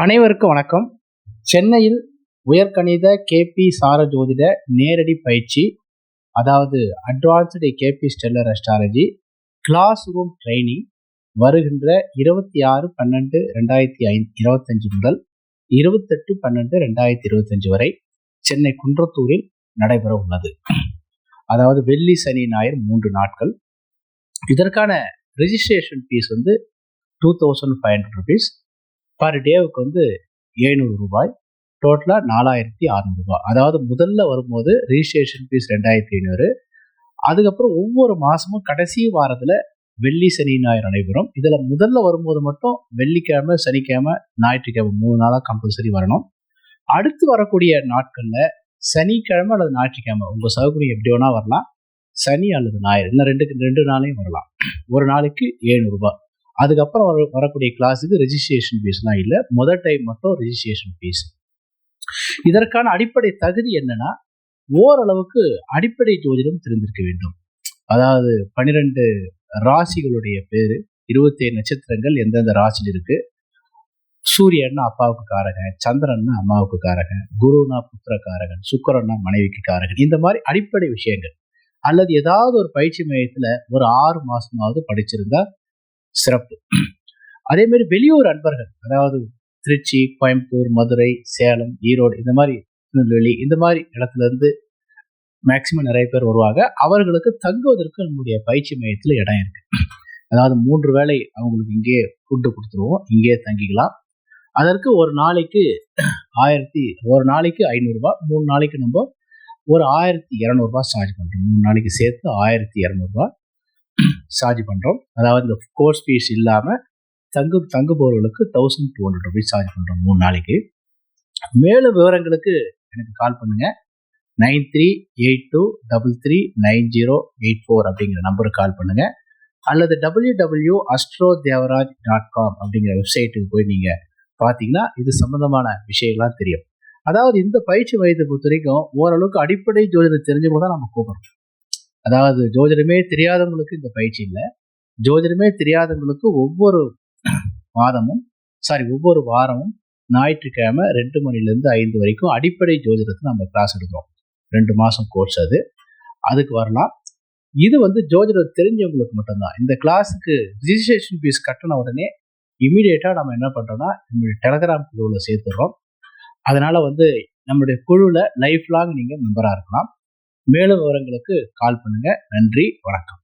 அனைவருக்கும் வணக்கம். சென்னையில் உயர்கணித கேபி சார ஜோதிட நேரடி பயிற்சி, அதாவது advanced KP stellar astrology class room training வருகின்ற 26/12/2025 முதல் 28/12/2025 வரை சென்னை குன்றத்தூரில் நடைபெற உள்ளது. அதாவது வெள்ளி சனி ஞாயிறு 3 நாட்கள். இதற்கான ரெஜிஸ்ட்ரேஷன் ஃபீஸ் 2500 rupees. பர் டேவுக்கு 700 ரூபாய், டோட்டலாக 4600 ரூபாய். அதாவது முதல்ல வரும்போது ரிஜிஸ்ட்ரேஷன் ஃபீஸ் 2500. அதுக்கப்புறம் ஒவ்வொரு மாதமும் கடைசி வாரத்தில் வெள்ளி சனி ஞாயிறு நடைபெறும். இதில் முதல்ல வரும்போது மட்டும் வெள்ளிக்கிழமை, சனிக்கிழமை, ஞாயிற்றுக்கிழமை 3 நாளாக கம்பல்சரி வரணும். அடுத்து வரக்கூடிய நாட்களில் சனிக்கிழமை அல்லது ஞாயிற்றுக்கிழமை உங்கள் சௌகரியம் எப்படி வேணால் வரலாம். சனி அல்லது ஞாயிறு இன்னும் ரெண்டு நாளையும் வரலாம். ஒரு நாளைக்கு 700 ரூபாய். அதுக்கப்புறம் வரக்கூடிய கிளாஸுக்கு ரெஜிஸ்ட்ரேஷன் ஃபீஸ்லாம் இல்லை. முதல் டைம் மட்டும் ரெஜிஸ்ட்ரேஷன் ஃபீஸ். இதற்கான அடிப்படை தகுதி என்னன்னா, ஓரளவுக்கு அடிப்படை ஜோதிடம் தெரிந்திருக்க வேண்டும். அதாவது 12 ராசிகளுடைய பேரு, 27 நட்சத்திரங்கள் எந்தெந்த ராசியில் இருக்கு, சூரியன்னா அப்பாவுக்கு காரகன், சந்திரன்னா அம்மாவுக்கு காரகன், குருனா புத்திர காரகன், சுக்கிரன்னா மனைவிக்கு காரகன், இந்த மாதிரி அடிப்படை விஷயங்கள். அல்லது ஏதாவது ஒரு பயிற்சி மையத்துல ஒரு 6 மாசமாவது படிச்சிருந்தா சிறப்பு. அதே மாதிரி வெளியூர் அன்பர்கள், அதாவது திருச்சி, கோயம்புத்தூர், மதுரை, சேலம், ஈரோடு, இந்த மாதிரி திருநெல்வேலி, இந்த மாதிரி இடத்துல இருந்து மேக்சிமம் நிறைய பேர் வருவாங்க. அவர்களுக்கு தங்குவதற்கு நம்முடைய பயிற்சி மையத்தில் இடம் இருக்கு. அதாவது 3 வேளை அவங்களுக்கு இங்கே ஃபுட்டு கொடுத்துருவோம், இங்கே தங்கிக்கலாம். அதற்கு ஒரு நாளைக்கு 500 ரூபாய், 3 நாளைக்கு நம்ம ஒரு 1200 ரூபாய் சார்ஜ் பண்றோம். 3 நாளைக்கு சேர்த்து 1200 ரூபாய் சார்ஜ் பண்றோம். அதாவது இந்த கோர்ஸ் ஃபீஸ் இல்லாம தங்குபவர்களுக்கு 1200 rupees சார்ஜ் பண்றோம் 3 நாளைக்கு. மேலும் விவரங்களுக்கு எனக்கு கால் பண்ணுங்க. 9382339084 அப்படிங்கிற நம்பருக்கு கால் பண்ணுங்க. அல்லது www.astrodevaraj.com அப்படிங்கிற வெப்சைட்டுக்கு போய் நீங்க பார்த்தீங்கன்னா இது சம்பந்தமான விஷயங்கள்லாம் தெரியும். அதாவது இந்த பயிற்சி மையத்தை பொறுத்த வரைக்கும் ஓரளவுக்கு அடிப்படை ஜோதிடம் தெரிஞ்சவங்க தான் நம்ம கூப்பிடுறோம். அதாவது ஜோதிடமே தெரியாதவங்களுக்கு இந்த பயிற்சி இல்லை. ஜோதிடமே தெரியாதவங்களுக்கு ஒவ்வொரு வாரமும் ஞாயிற்றுக்கிழமை 2 மணிலேருந்து 5 வரைக்கும் அடிப்படை ஜோதிடத்தை நம்ம கிளாஸ் எடுக்கிறோம். 2 மாதம் கோர்ஸ் அதுக்கு வரலாம். இது ஜோதிடம் தெரிஞ்சவங்களுக்கு மட்டும்தான். இந்த கிளாஸுக்கு ரிஜிஸ்ட்ரேஷன் ஃபீஸ் கட்டின உடனே இமீடியட்டாக நம்ம என்ன பண்ணுறோம்னா நம்மளுடைய டெலகிராம் குழுவில் சேர்த்துடுறோம். அதனால நம்மளுடைய குழுவில் லைஃப் லாங் நீங்கள் மெம்பராக இருக்கலாம். மேலும் விவரங்களுக்கு கால் பண்ணுங்க. நன்றி, வணக்கம்.